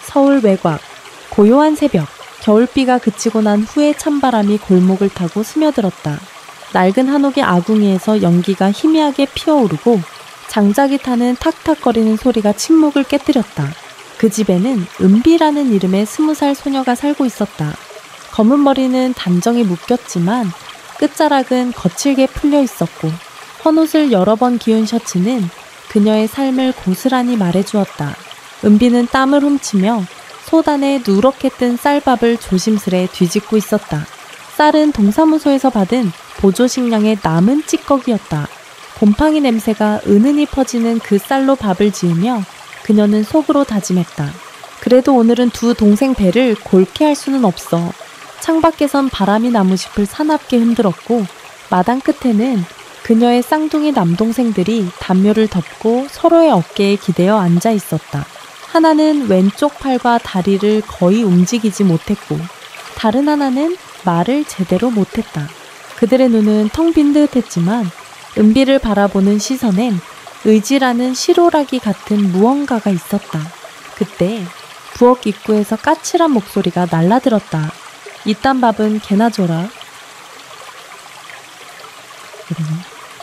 서울 외곽. 고요한 새벽. 겨울비가 그치고 난 후에 찬바람이 골목을 타고 스며들었다. 낡은 한옥의 아궁이에서 연기가 희미하게 피어오르고 장작이 타는 탁탁거리는 소리가 침묵을 깨뜨렸다. 그 집에는 은비라는 이름의 20살 소녀가 살고 있었다. 검은 머리는 단정히 묶였지만 끝자락은 거칠게 풀려 있었고 헌옷을 여러 번 기운 셔츠는 그녀의 삶을 고스란히 말해주었다. 은비는 땀을 훔치며 소단에 누렇게 뜬 쌀밥을 조심스레 뒤집고 있었다. 쌀은 동사무소에서 받은 보조식량의 남은 찌꺼기였다. 곰팡이 냄새가 은은히 퍼지는 그 쌀로 밥을 지으며 그녀는 속으로 다짐했다. 그래도 오늘은 두 동생 배를 골케 할 수는 없어. 창밖에선 바람이 나무잎을 사납게 흔들었고 마당 끝에는 그녀의 쌍둥이 남동생들이 담요를 덮고 서로의 어깨에 기대어 앉아 있었다. 하나는 왼쪽 팔과 다리를 거의 움직이지 못했고 다른 하나는 말을 제대로 못했다. 그들의 눈은 텅 빈 듯 했지만 은비를 바라보는 시선엔 의지라는 시로라기 같은 무언가가 있었다. 그때 부엌 입구에서 까칠한 목소리가 날라들었다. 이딴 밥은 개나 줘라.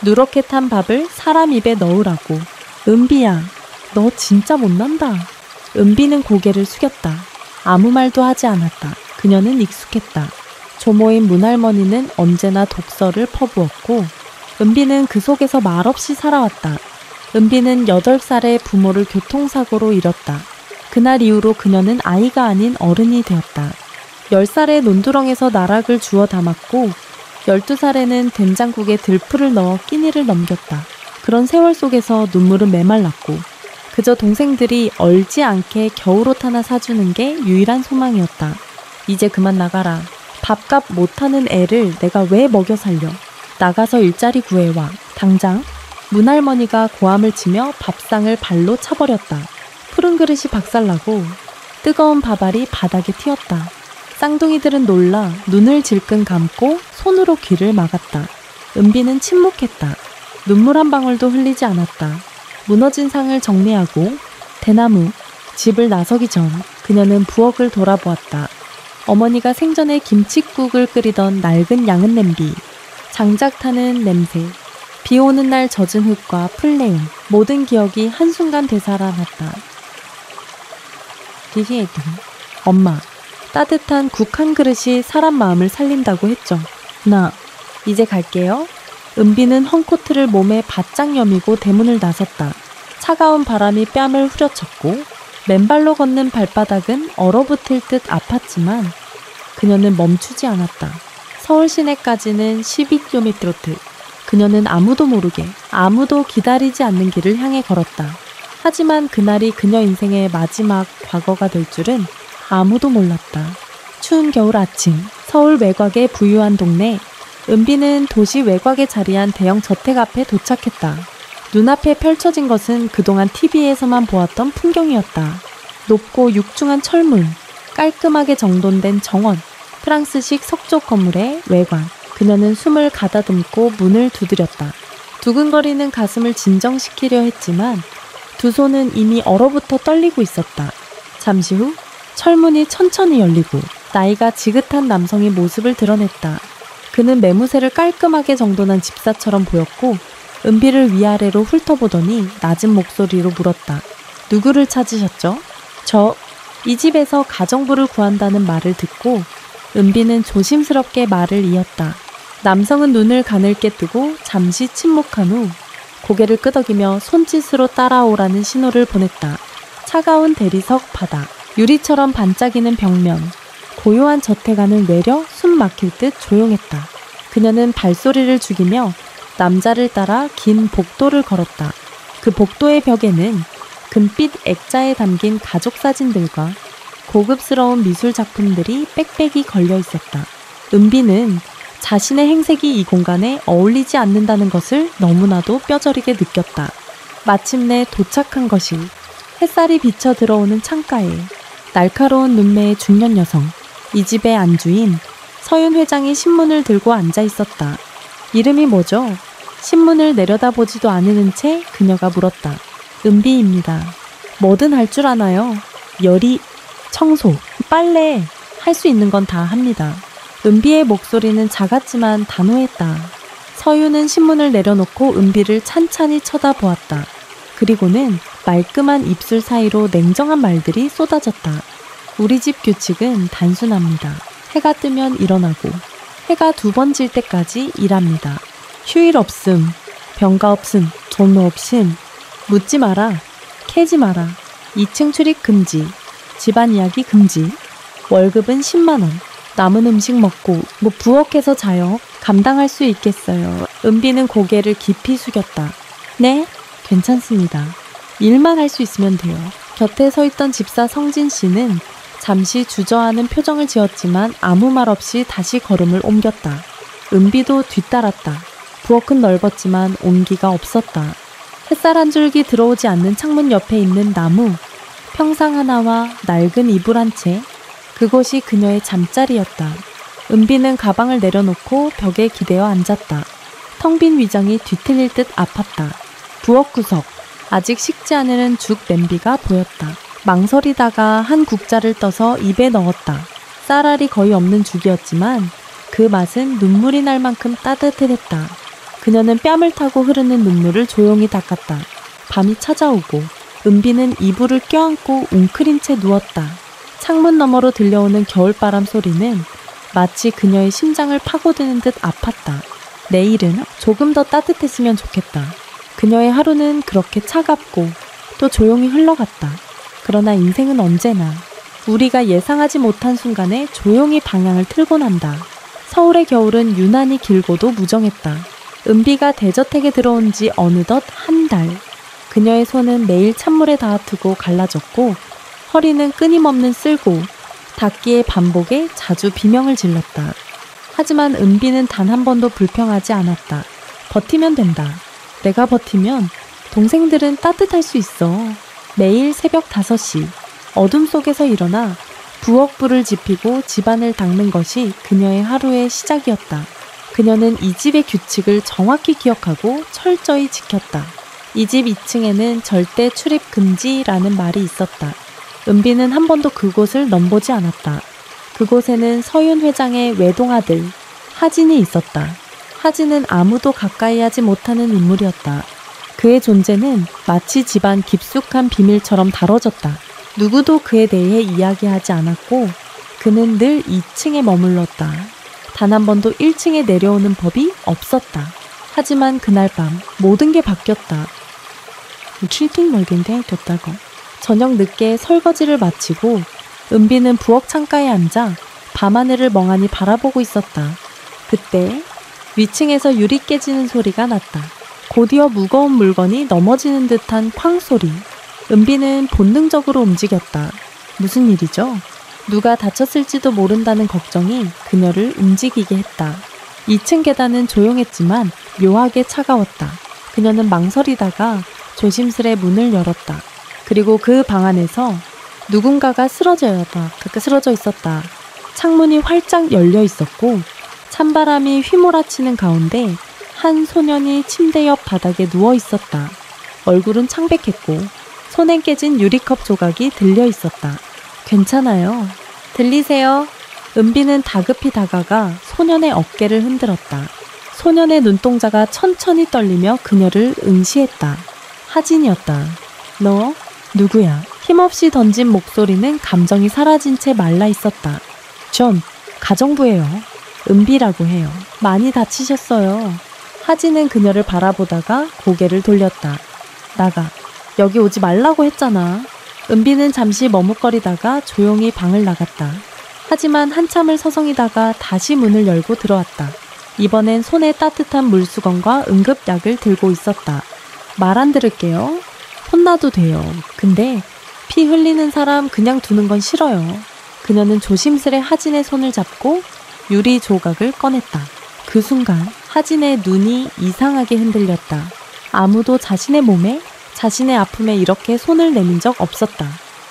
누렇게 탄 밥을 사람 입에 넣으라고. 은비야, 너 진짜 못난다. 은비는 고개를 숙였다. 아무 말도 하지 않았다. 그녀는 익숙했다. 조모인 문할머니는 언제나 독서를 퍼부었고 은비는 그 속에서 말없이 살아왔다. 은비는 8살에 부모를 교통사고로 잃었다. 그날 이후로 그녀는 아이가 아닌 어른이 되었다. 10살에 논두렁에서 나락을 주워 담았고 12살에는 된장국에 들풀을 넣어 끼니를 넘겼다. 그런 세월 속에서 눈물은 메말랐고 그저 동생들이 얼지 않게 겨울옷 하나 사주는 게 유일한 소망이었다. 이제 그만 나가라. 밥값 못하는 애를 내가 왜 먹여 살려. 나가서 일자리 구해와. 당장. 문할머니가 고함을 치며 밥상을 발로 차버렸다. 푸른 그릇이 박살나고 뜨거운 밥알이 바닥에 튀었다. 쌍둥이들은 놀라 눈을 질끈 감고 손으로 귀를 막았다. 은비는 침묵했다. 눈물 한 방울도 흘리지 않았다. 무너진 상을 정리하고 대나무, 집을 나서기 전 그녀는 부엌을 돌아보았다. 어머니가 생전에 김칫국을 끓이던 낡은 양은 냄비, 장작 타는 냄새, 비 오는 날 젖은 흙과 풀내음, 모든 기억이 한순간 되살아났다. 엄마, 따뜻한 국 한 그릇이 사람 마음을 살린다고 했죠. 나 이제 갈게요. 은비는 헝코트를 몸에 바짝 여미고 대문을 나섰다. 차가운 바람이 뺨을 후려쳤고 맨발로 걷는 발바닥은 얼어붙을 듯 아팠지만 그녀는 멈추지 않았다. 서울 시내까지는 12km. 그녀는 아무도 모르게 아무도 기다리지 않는 길을 향해 걸었다. 하지만 그날이 그녀 인생의 마지막 과거가 될 줄은 아무도 몰랐다. 추운 겨울 아침, 서울 외곽의 부유한 동네. 은비는 도시 외곽에 자리한 대형 저택 앞에 도착했다. 눈앞에 펼쳐진 것은 그동안 TV에서만 보았던 풍경이었다. 높고 육중한 철문, 깔끔하게 정돈된 정원, 프랑스식 석조 건물의 외관. 그녀는 숨을 가다듬고 문을 두드렸다. 두근거리는 가슴을 진정시키려 했지만 두 손은 이미 얼어붙어 떨리고 있었다. 잠시 후 철문이 천천히 열리고 나이가 지긋한 남성의 모습을 드러냈다. 그는 매무새를 깔끔하게 정돈한 집사처럼 보였고 은비를 위아래로 훑어보더니 낮은 목소리로 물었다. 누구를 찾으셨죠? 이 집에서 가정부를 구한다는 말을 듣고 은비는 조심스럽게 말을 이었다. 남성은 눈을 가늘게 뜨고 잠시 침묵한 후 고개를 끄덕이며 손짓으로 따라오라는 신호를 보냈다. 차가운 대리석 바닥, 유리처럼 반짝이는 벽면, 고요한 저택 안은 외려 숨 막힐 듯 조용했다. 그녀는 발소리를 죽이며 남자를 따라 긴 복도를 걸었다. 그 복도의 벽에는 금빛 액자에 담긴 가족 사진들과 고급스러운 미술 작품들이 빽빽이 걸려 있었다. 은비는 자신의 행색이 이 공간에 어울리지 않는다는 것을 너무나도 뼈저리게 느꼈다. 마침내 도착한 것이 햇살이 비쳐 들어오는 창가에 날카로운 눈매의 중년 여성, 이 집의 안주인 서윤 회장이 신문을 들고 앉아 있었다. 이름이 뭐죠? 신문을 내려다보지도 않으는 채 그녀가 물었다. 은비입니다. 뭐든 할 줄 아나요? 열이 청소, 빨래, 할 수 있는 건 다 합니다. 은비의 목소리는 작았지만 단호했다. 서유는 신문을 내려놓고 은비를 찬찬히 쳐다보았다. 그리고는 말끔한 입술 사이로 냉정한 말들이 쏟아졌다. 우리 집 규칙은 단순합니다. 해가 뜨면 일어나고 해가 2번 질 때까지 일합니다. 휴일 없음, 병가 없음, 전무 없음, 묻지 마라, 캐지 마라, 2층 출입 금지, 집안 이야기 금지, 월급은 10만 원, 남은 음식 먹고 부엌에서 자요. 감당할 수 있겠어요. 은비는 고개를 깊이 숙였다. 네? 괜찮습니다. 일만 할 수 있으면 돼요. 곁에 서 있던 집사 성진 씨는 잠시 주저하는 표정을 지었지만 아무 말 없이 다시 걸음을 옮겼다. 은비도 뒤따랐다. 부엌은 넓었지만 온기가 없었다. 햇살 한 줄기 들어오지 않는 창문 옆에 있는 나무, 평상 하나와 낡은 이불 한 채, 그곳이 그녀의 잠자리였다. 은비는 가방을 내려놓고 벽에 기대어 앉았다. 텅 빈 위장이 뒤틀릴 듯 아팠다. 부엌 구석, 아직 식지 않은 죽 냄비가 보였다. 망설이다가 한 국자를 떠서 입에 넣었다. 쌀알이 거의 없는 죽이었지만 그 맛은 눈물이 날 만큼 따뜻했다. 그녀는 뺨을 타고 흐르는 눈물을 조용히 닦았다. 밤이 찾아오고 은비는 이불을 껴안고 웅크린 채 누웠다. 창문 너머로 들려오는 겨울바람 소리는 마치 그녀의 심장을 파고드는 듯 아팠다. 내일은 조금 더 따뜻했으면 좋겠다. 그녀의 하루는 그렇게 차갑고 또 조용히 흘러갔다. 그러나 인생은 언제나 우리가 예상하지 못한 순간에 조용히 방향을 틀곤 한다. 서울의 겨울은 유난히 길고도 무정했다. 은비가 대저택에 들어온 지 어느덧 한 달. 그녀의 손은 매일 찬물에 닿아두고 갈라졌고 허리는 끊임없는 쓸고 닿기의 반복에 자주 비명을 질렀다. 하지만 은비는 단 한 번도 불평하지 않았다. 버티면 된다. 내가 버티면 동생들은 따뜻할 수 있어. 매일 새벽 5시 어둠 속에서 일어나 부엌 불을 지피고 집안을 닦는 것이 그녀의 하루의 시작이었다. 그녀는 이 집의 규칙을 정확히 기억하고 철저히 지켰다. 이 집 2층에는 절대 출입 금지라는 말이 있었다. 은비는 한 번도 그곳을 넘보지 않았다. 그곳에는 서윤 회장의 외동아들 하진이 있었다. 하진은 아무도 가까이 하지 못하는 인물이었다. 그의 존재는 마치 집안 깊숙한 비밀처럼 다뤄졌다. 누구도 그에 대해 이야기하지 않았고 그는 늘 2층에 머물렀다. 단 한 번도 1층에 내려오는 법이 없었다. 하지만 그날 밤 모든 게 바뀌었다. 칠팅 멀긴데 됐다고. 저녁 늦게 설거지를 마치고 은비는 부엌 창가에 앉아 밤하늘을 멍하니 바라보고 있었다. 그때 위층에서 유리 깨지는 소리가 났다. 곧이어 무거운 물건이 넘어지는 듯한 쾅 소리. 은비는 본능적으로 움직였다. 무슨 일이죠? 누가 다쳤을지도 모른다는 걱정이 그녀를 움직이게 했다. 2층 계단은 조용했지만 묘하게 차가웠다. 그녀는 망설이다가 조심스레 문을 열었다. 그리고 그 방 안에서 누군가가 쓰러져 있었다. 창문이 활짝 열려 있었고 찬바람이 휘몰아치는 가운데 한 소년이 침대 옆 바닥에 누워 있었다. 얼굴은 창백했고 손에 깨진 유리컵 조각이 들려 있었다. 괜찮아요. 들리세요? 은비는 다급히 다가가 소년의 어깨를 흔들었다. 소년의 눈동자가 천천히 떨리며 그녀를 응시했다. 하진이었다. 너? 누구야? 힘없이 던진 목소리는 감정이 사라진 채 말라 있었다. 전 가정부예요. 은비라고 해요. 많이 다치셨어요. 하진은 그녀를 바라보다가 고개를 돌렸다. 나가. 여기 오지 말라고 했잖아. 은비는 잠시 머뭇거리다가 조용히 방을 나갔다. 하지만 한참을 서성이다가 다시 문을 열고 들어왔다. 이번엔 손에 따뜻한 물수건과 응급약을 들고 있었다. 말 안 들을게요. 혼나도 돼요. 근데 피 흘리는 사람 그냥 두는 건 싫어요. 그녀는 조심스레 하진의 손을 잡고 유리 조각을 꺼냈다. 그 순간 하진의 눈이 이상하게 흔들렸다. 아무도 자신의 몸에, 자신의 아픔에 이렇게 손을 내민 적 없었다.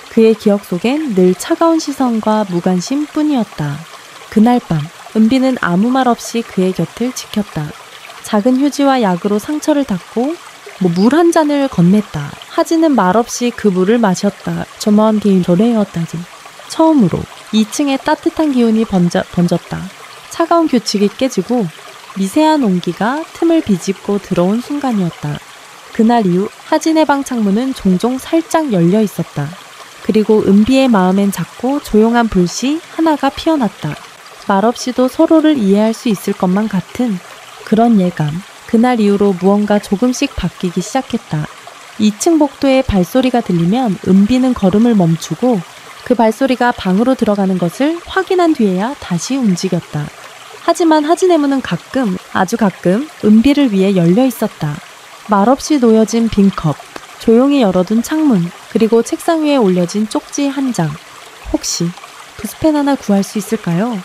그의 기억 속엔 늘 차가운 시선과 무관심 뿐이었다. 그날 밤 은비는 아무 말 없이 그의 곁을 지켰다. 작은 휴지와 약으로 상처를 닦고 물 한 잔을 건넸다. 하진은 말없이 그 물을 마셨다. 저만 개인 조례였다지. 처음으로 2층에 따뜻한 기운이 번졌다. 차가운 규칙이 깨지고 미세한 온기가 틈을 비집고 들어온 순간이었다. 그날 이후 하진의 방 창문은 종종 살짝 열려 있었다. 그리고 은비의 마음엔 작고 조용한 불씨 하나가 피어났다. 말없이도 서로를 이해할 수 있을 것만 같은 그런 예감. 그날 이후로 무언가 조금씩 바뀌기 시작했다. 2층 복도에 발소리가 들리면 은비는 걸음을 멈추고 그 발소리가 방으로 들어가는 것을 확인한 뒤에야 다시 움직였다. 하지만 하진의 문은 가끔, 아주 가끔 은비를 위해 열려 있었다. 말없이 놓여진 빈 컵, 조용히 열어둔 창문, 그리고 책상 위에 올려진 쪽지 한 장. 혹시 붓펜 하나 구할 수 있을까요?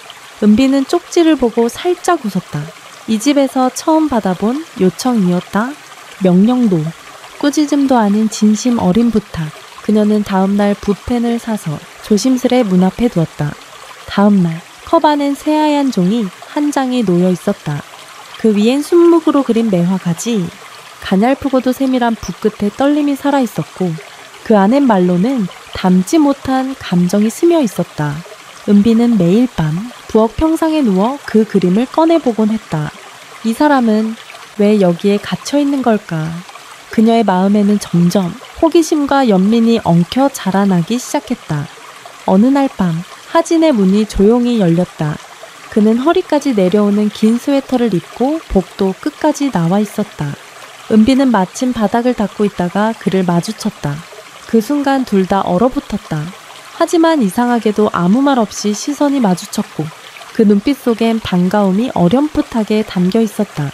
은비는 쪽지를 보고 살짝 웃었다. 이 집에서 처음 받아본 요청이었다. 명령도, 꾸짖음도 아닌 진심 어린 부탁. 그녀는 다음날 붓펜을 사서 조심스레 문 앞에 두었다. 다음날 컵 안엔 새하얀 종이 한 장이 놓여 있었다. 그 위엔 순묵으로 그린 매화가지, 가냘프고도 세밀한 붓끝에 떨림이 살아있었고 그 안엔 말로는 담지 못한 감정이 스며 있었다. 은비는 매일 밤 부엌 평상에 누워 그 그림을 꺼내보곤 했다. 이 사람은 왜 여기에 갇혀있는 걸까? 그녀의 마음에는 점점 호기심과 연민이 엉켜 자라나기 시작했다. 어느 날 밤 하진의 문이 조용히 열렸다. 그는 허리까지 내려오는 긴 스웨터를 입고 복도 끝까지 나와 있었다. 은비는 마침 바닥을 닦고 있다가 그를 마주쳤다. 그 순간 둘 다 얼어붙었다. 하지만 이상하게도 아무 말 없이 시선이 마주쳤고 그 눈빛 속엔 반가움이 어렴풋하게 담겨 있었다.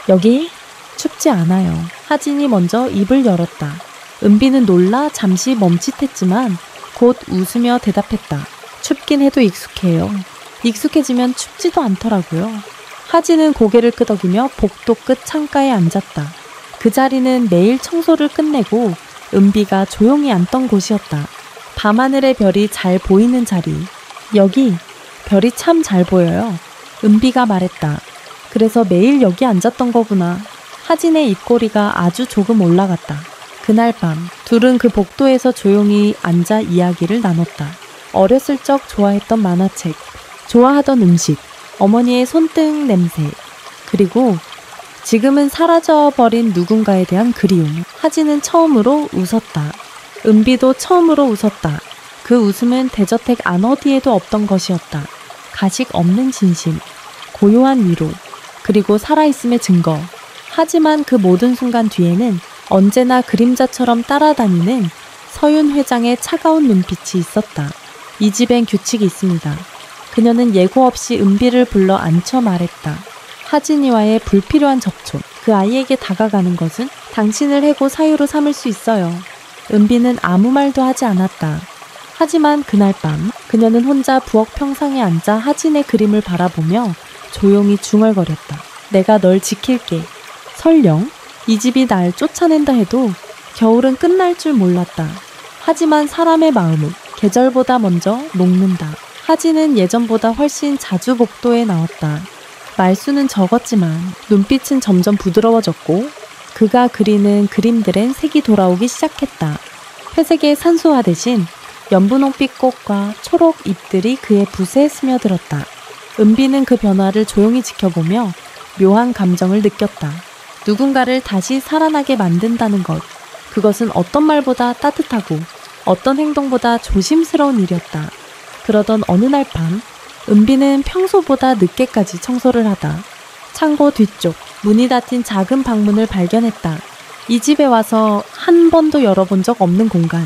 여기 춥지 않아요. 하진이 먼저 입을 열었다. 은비는 놀라 잠시 멈칫했지만 곧 웃으며 대답했다. 춥긴 해도 익숙해요. 익숙해지면 춥지도 않더라고요. 하진은 고개를 끄덕이며 복도 끝 창가에 앉았다. 그 자리는 매일 청소를 끝내고 은비가 조용히 앉던 곳이었다. 밤하늘의 별이 잘 보이는 자리. 여기 별이 참 잘 보여요. 은비가 말했다. 그래서 매일 여기 앉았던 거구나. 하진의 입꼬리가 아주 조금 올라갔다. 그날 밤 둘은 그 복도에서 조용히 앉아 이야기를 나눴다. 어렸을 적 좋아했던 만화책, 좋아하던 음식, 어머니의 손등 냄새, 그리고 지금은 사라져버린 누군가에 대한 그리움. 하진은 처음으로 웃었다. 은비도 처음으로 웃었다. 그 웃음은 대저택 안 어디에도 없던 것이었다. 가식 없는 진심, 고요한 위로, 그리고 살아있음의 증거. 하지만 그 모든 순간 뒤에는 언제나 그림자처럼 따라다니는 서윤 회장의 차가운 눈빛이 있었다. 이 집엔 규칙이 있습니다. 그녀는 예고 없이 은비를 불러 앉혀 말했다. 하진이와의 불필요한 접촉, 그 아이에게 다가가는 것은 당신을 해고 사유로 삼을 수 있어요. 은비는 아무 말도 하지 않았다. 하지만 그날 밤 그녀는 혼자 부엌 평상에 앉아 하진의 그림을 바라보며 조용히 중얼거렸다. 내가 널 지킬게. 설령 이 집이 날 쫓아낸다 해도 겨울은 끝날 줄 몰랐다. 하지만 사람의 마음은 계절보다 먼저 녹는다. 하진은 예전보다 훨씬 자주 복도에 나왔다. 말수는 적었지만 눈빛은 점점 부드러워졌고 그가 그리는 그림들엔 색이 돌아오기 시작했다. 회색의 산소화 대신 연분홍빛 꽃과 초록 잎들이 그의 붓에 스며들었다. 은비는 그 변화를 조용히 지켜보며 묘한 감정을 느꼈다. 누군가를 다시 살아나게 만든다는 것. 그것은 어떤 말보다 따뜻하고 어떤 행동보다 조심스러운 일이었다. 그러던 어느 날 밤 은비는 평소보다 늦게까지 청소를 하다 창고 뒤쪽 문이 닫힌 작은 방문을 발견했다. 이 집에 와서 한 번도 열어본 적 없는 공간.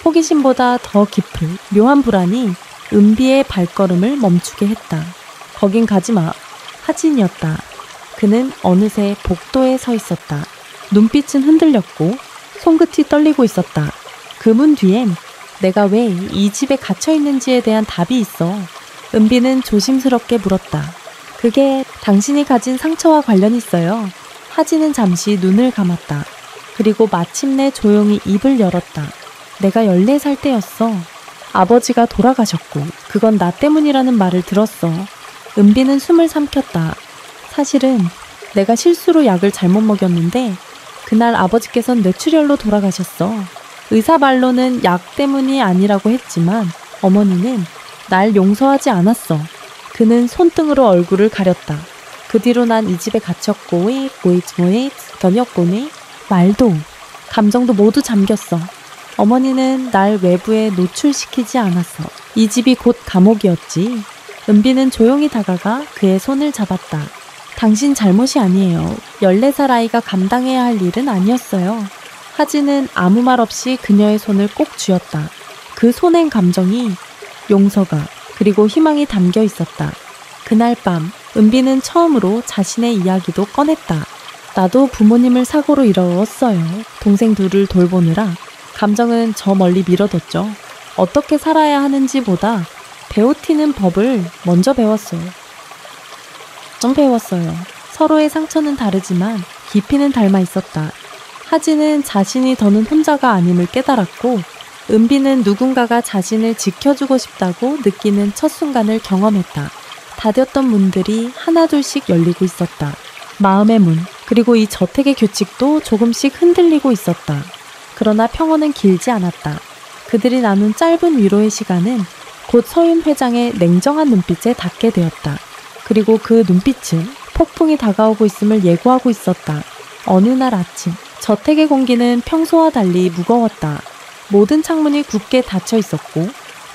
호기심보다 더 깊은 묘한 불안이 은비의 발걸음을 멈추게 했다. 거긴 가지마. 하진이었다. 그는 어느새 복도에 서 있었다. 눈빛은 흔들렸고 손끝이 떨리고 있었다. 그 문 뒤엔 내가 왜 이 집에 갇혀있는지에 대한 답이 있어. 은비는 조심스럽게 물었다. 그게 당신이 가진 상처와 관련이 있어요. 하진은 잠시 눈을 감았다. 그리고 마침내 조용히 입을 열었다. 내가 14살 때였어. 아버지가 돌아가셨고 그건 나 때문이라는 말을 들었어. 은비는 숨을 삼켰다. 사실은 내가 실수로 약을 잘못 먹였는데 그날 아버지께선 뇌출혈로 돌아가셨어. 의사 말로는 약 때문이 아니라고 했지만 어머니는 날 용서하지 않았어. 그는 손등으로 얼굴을 가렸다. 그 뒤로 난 이 집에 갇혔고, 견였고니 말도, 감정도 모두 잠겼어. 어머니는 날 외부에 노출시키지 않았어. 이 집이 곧 감옥이었지. 은비는 조용히 다가가 그의 손을 잡았다. 당신 잘못이 아니에요. 14살 아이가 감당해야 할 일은 아니었어요. 하진은 아무 말 없이 그녀의 손을 꼭 쥐었다. 그 손엔 감정이, 용서가, 그리고 희망이 담겨 있었다. 그날 밤, 은비는 처음으로 자신의 이야기도 꺼냈다. 나도 부모님을 사고로 잃었어요. 동생 둘을 돌보느라 감정은 저 멀리 미뤄뒀죠. 어떻게 살아야 하는지보다 배우튀는 법을 먼저 배웠어요. 서로의 상처는 다르지만 깊이는 닮아 있었다. 하진은 자신이 더는 혼자가 아님을 깨달았고, 은비는 누군가가 자신을 지켜주고 싶다고 느끼는 첫 순간을 경험했다. 닫혔던 문들이 하나둘씩 열리고 있었다. 마음의 문, 그리고 이 저택의 규칙도 조금씩 흔들리고 있었다. 그러나 평온은 길지 않았다. 그들이 나눈 짧은 위로의 시간은 곧 서윤 회장의 냉정한 눈빛에 닿게 되었다. 그리고 그 눈빛은 폭풍이 다가오고 있음을 예고하고 있었다. 어느 날 아침, 저택의 공기는 평소와 달리 무거웠다. 모든 창문이 굳게 닫혀 있었고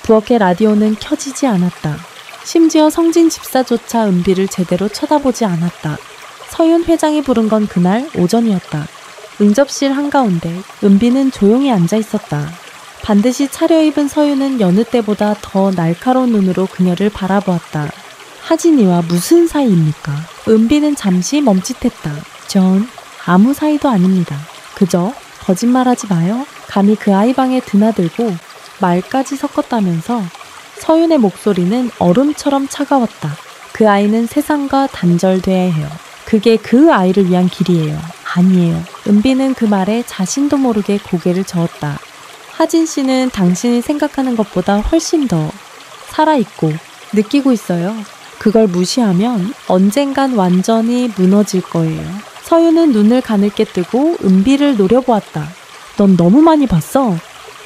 부엌의 라디오는 켜지지 않았다. 심지어 성진 집사조차 은비를 제대로 쳐다보지 않았다. 서윤 회장이 부른 건 그날 오전이었다. 응접실 한가운데 은비는 조용히 앉아 있었다. 반드시 차려입은 서윤은 여느 때보다 더 날카로운 눈으로 그녀를 바라보았다. 하진이와 무슨 사이입니까? 은비는 잠시 멈칫했다. 전 아무 사이도 아닙니다. 그저 거짓말하지 마요. 감히 그 아이 방에 드나들고 말까지 섞었다면서 서윤의 목소리는 얼음처럼 차가웠다. 그 아이는 세상과 단절돼야 해요. 그게 그 아이를 위한 길이에요. 아니에요. 은비는 그 말에 자신도 모르게 고개를 저었다. 하진 씨는 당신이 생각하는 것보다 훨씬 더 살아있고 느끼고 있어요. 그걸 무시하면 언젠간 완전히 무너질 거예요. 서윤은 눈을 가늘게 뜨고 은비를 노려보았다. 넌 너무 많이 봤어.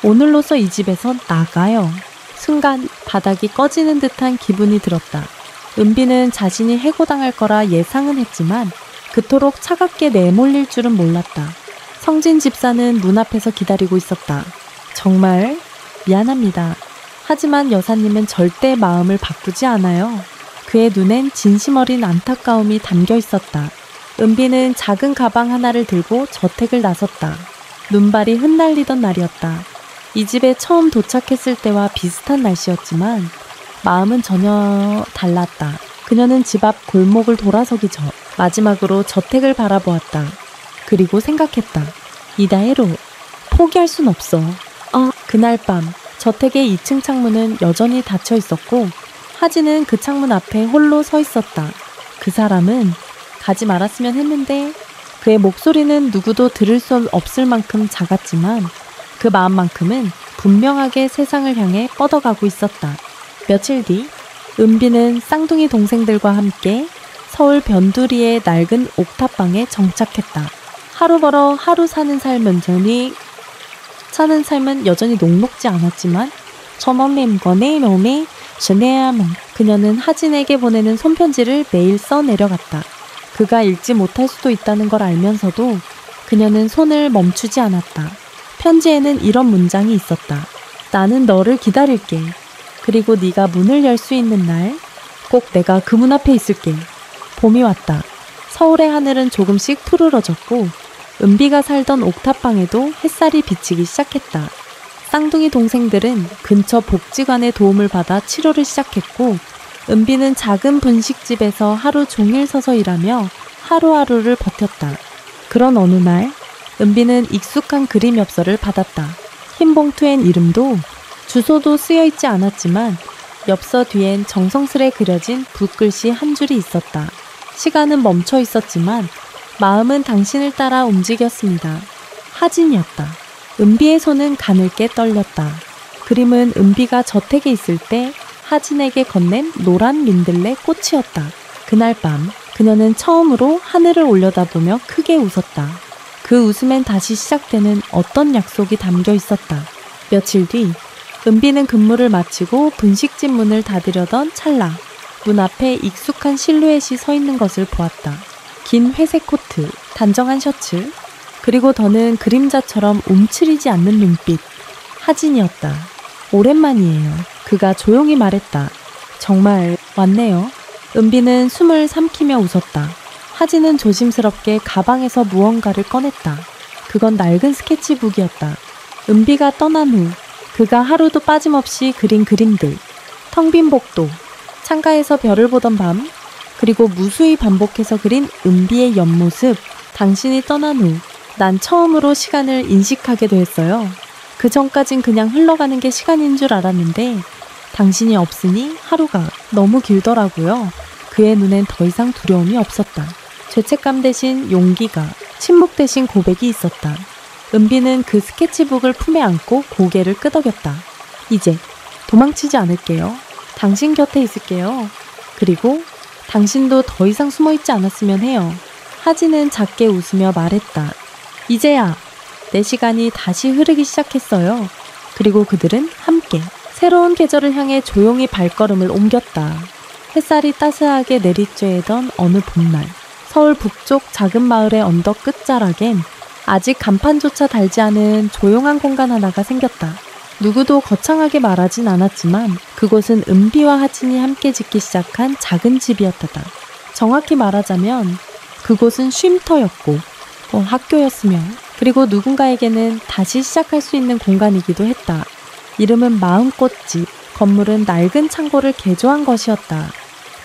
오늘로서 이 집에서 나가요. 순간 바닥이 꺼지는 듯한 기분이 들었다. 은비는 자신이 해고당할 거라 예상은 했지만 그토록 차갑게 내몰릴 줄은 몰랐다. 성진 집사는 문 앞에서 기다리고 있었다. 정말 미안합니다. 하지만 여사님은 절대 마음을 바꾸지 않아요. 그의 눈엔 진심 어린 안타까움이 담겨 있었다. 은비는 작은 가방 하나를 들고 저택을 나섰다. 눈발이 흩날리던 날이었다. 이 집에 처음 도착했을 때와 비슷한 날씨였지만 마음은 전혀 달랐다. 그녀는 집 앞 골목을 돌아서기 전 마지막으로 저택을 바라보았다. 그리고 생각했다. 이다혜로 포기할 순 없어. 그날 밤 저택의 2층 창문은 여전히 닫혀 있었고 하진은 그 창문 앞에 홀로 서 있었다. 그 사람은 가지 말았으면 했는데 그의 목소리는 누구도 들을 수 없을 만큼 작았지만 그 마음만큼은 분명하게 세상을 향해 뻗어가고 있었다. 며칠 뒤 은비는 쌍둥이 동생들과 함께 서울 변두리의 낡은 옥탑방에 정착했다. 하루 벌어 하루 사는 삶은 여전히 녹록지 않았지만 저맘님과 내 몸이 전해야만 그녀는 하진에게 보내는 손편지를 매일 써 내려갔다. 그가 읽지 못할 수도 있다는 걸 알면서도 그녀는 손을 멈추지 않았다. 편지에는 이런 문장이 있었다. 나는 너를 기다릴게. 그리고 네가 문을 열 수 있는 날 꼭 내가 그 문 앞에 있을게. 봄이 왔다. 서울의 하늘은 조금씩 푸르러졌고 은비가 살던 옥탑방에도 햇살이 비치기 시작했다. 쌍둥이 동생들은 근처 복지관의 도움을 받아 치료를 시작했고 은비는 작은 분식집에서 하루 종일 서서 일하며 하루하루를 버텼다. 그런 어느 날 은비는 익숙한 그림 엽서를 받았다. 흰 봉투엔 이름도 주소도 쓰여있지 않았지만 엽서 뒤엔 정성스레 그려진 붓글씨 한 줄이 있었다. 시간은 멈춰 있었지만 마음은 당신을 따라 움직였습니다. 하진이었다. 은비의 손은 가늘게 떨렸다. 그림은 은비가 저택에 있을 때 하진에게 건넨 노란 민들레 꽃이었다. 그날 밤 그녀는 처음으로 하늘을 올려다보며 크게 웃었다. 그 웃음엔 다시 시작되는 어떤 약속이 담겨 있었다. 며칠 뒤 은비는 근무를 마치고 분식집 문을 닫으려던 찰나 문 앞에 익숙한 실루엣이 서 있는 것을 보았다. 긴 회색 코트, 단정한 셔츠, 그리고 더는 그림자처럼 움츠리지 않는 눈빛. 하진이었다. 오랜만이에요. 그가 조용히 말했다. 정말 왔네요. 은비는 숨을 삼키며 웃었다. 하진은 조심스럽게 가방에서 무언가를 꺼냈다. 그건 낡은 스케치북이었다. 은비가 떠난 후 그가 하루도 빠짐없이 그린 그림들, 텅 빈 복도, 창가에서 별을 보던 밤, 그리고 무수히 반복해서 그린 은비의 옆모습. 당신이 떠난 후 난 처음으로 시간을 인식하게 되었어요. 그 전까진 그냥 흘러가는 게 시간인 줄 알았는데 당신이 없으니 하루가 너무 길더라고요. 그의 눈엔 더 이상 두려움이 없었다. 죄책감 대신 용기가, 침묵 대신 고백이 있었다. 은비는 그 스케치북을 품에 안고 고개를 끄덕였다. 이제 도망치지 않을게요. 당신 곁에 있을게요. 그리고 당신도 더 이상 숨어있지 않았으면 해요. 하진은 작게 웃으며 말했다. 이제야 내 시간이 다시 흐르기 시작했어요. 그리고 그들은 함께 새로운 계절을 향해 조용히 발걸음을 옮겼다. 햇살이 따스하게 내리쬐던 어느 봄날, 서울 북쪽 작은 마을의 언덕 끝자락엔 아직 간판조차 달지 않은 조용한 공간 하나가 생겼다. 누구도 거창하게 말하진 않았지만 그곳은 은비와 하진이 함께 짓기 시작한 작은 집이었다. 정확히 말하자면 그곳은 쉼터였고 학교였으며, 그리고 누군가에게는 다시 시작할 수 있는 공간이기도 했다. 이름은 마음꽃집. 건물은 낡은 창고를 개조한 것이었다.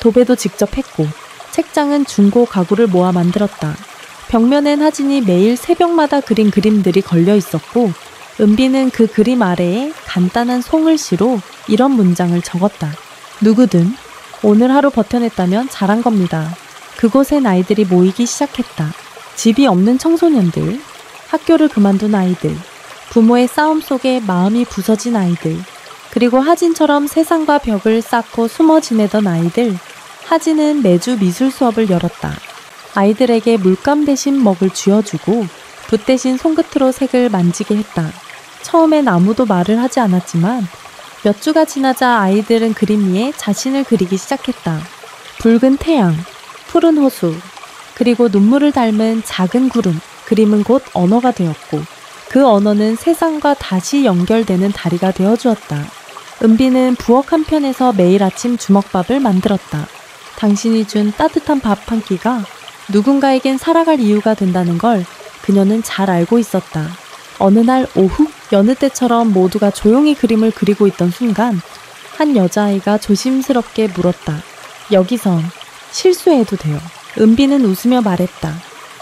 도배도 직접 했고 책장은 중고 가구를 모아 만들었다. 벽면엔 하진이 매일 새벽마다 그린 그림들이 걸려 있었고 은비는 그 그림 아래에 간단한 송글씨로 이런 문장을 적었다. 누구든 오늘 하루 버텨냈다면 잘한 겁니다. 그곳엔 아이들이 모이기 시작했다. 집이 없는 청소년들, 학교를 그만둔 아이들, 부모의 싸움 속에 마음이 부서진 아이들, 그리고 하진처럼 세상과 벽을 쌓고 숨어 지내던 아이들. 하진은 매주 미술 수업을 열었다. 아이들에게 물감 대신 먹을 쥐어주고 붓 대신 손끝으로 색을 만지게 했다. 처음엔 아무도 말을 하지 않았지만 몇 주가 지나자 아이들은 그림 위에 자신을 그리기 시작했다. 붉은 태양, 푸른 호수, 그리고 눈물을 닮은 작은 구름. 그림은 곧 언어가 되었고 그 언어는 세상과 다시 연결되는 다리가 되어주었다. 은비는 부엌 한편에서 매일 아침 주먹밥을 만들었다. 당신이 준 따뜻한 밥 한 끼가 누군가에겐 살아갈 이유가 된다는 걸 그녀는 잘 알고 있었다. 어느 날 오후, 여느 때처럼 모두가 조용히 그림을 그리고 있던 순간 한 여자아이가 조심스럽게 물었다. 여기선 실수해도 돼요. 은비는 웃으며 말했다.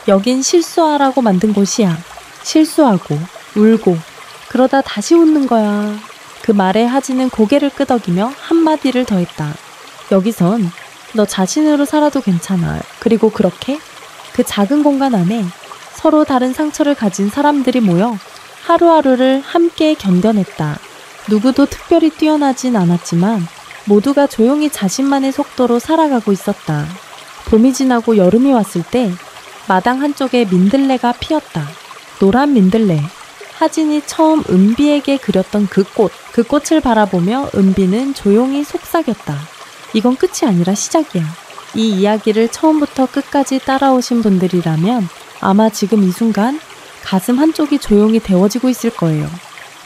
여긴 실수하라고 만든 곳이야. 실수하고 울고 그러다 다시 웃는 거야. 그 말에 하진은 고개를 끄덕이며 한마디를 더했다. 여기선 너 자신으로 살아도 괜찮아. 그리고 그렇게 그 작은 공간 안에 서로 다른 상처를 가진 사람들이 모여 하루하루를 함께 견뎌냈다. 누구도 특별히 뛰어나진 않았지만 모두가 조용히 자신만의 속도로 살아가고 있었다. 봄이 지나고 여름이 왔을 때 마당 한쪽에 민들레가 피었다. 노란 민들레. 하진이 처음 은비에게 그렸던 그 꽃을 바라보며 은비는 조용히 속삭였다. 이건 끝이 아니라 시작이야. 이 이야기를 처음부터 끝까지 따라오신 분들이라면 아마 지금 이 순간 가슴 한쪽이 조용히 데워지고 있을 거예요.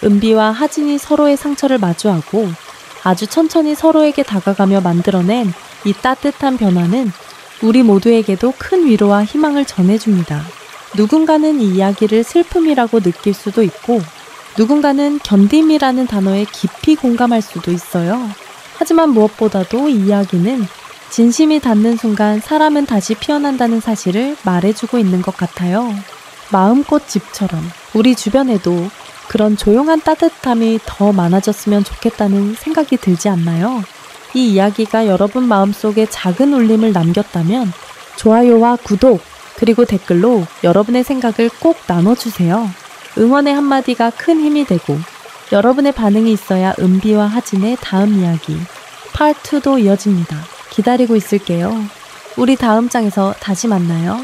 은비와 하진이 서로의 상처를 마주하고 아주 천천히 서로에게 다가가며 만들어낸 이 따뜻한 변화는 우리 모두에게도 큰 위로와 희망을 전해줍니다. 누군가는 이 이야기를 슬픔이라고 느낄 수도 있고 누군가는 견딤이라는 단어에 깊이 공감할 수도 있어요. 하지만 무엇보다도 이 이야기는 진심이 닿는 순간 사람은 다시 피어난다는 사실을 말해주고 있는 것 같아요. 마음꽃집처럼 우리 주변에도 그런 조용한 따뜻함이 더 많아졌으면 좋겠다는 생각이 들지 않나요? 이 이야기가 여러분 마음속에 작은 울림을 남겼다면 좋아요와 구독, 그리고 댓글로 여러분의 생각을 꼭 나눠주세요. 응원의 한마디가 큰 힘이 되고 여러분의 반응이 있어야 은비와 하진의 다음 이야기 파트 2도 이어집니다. 기다리고 있을게요. 우리 다음 장에서 다시 만나요.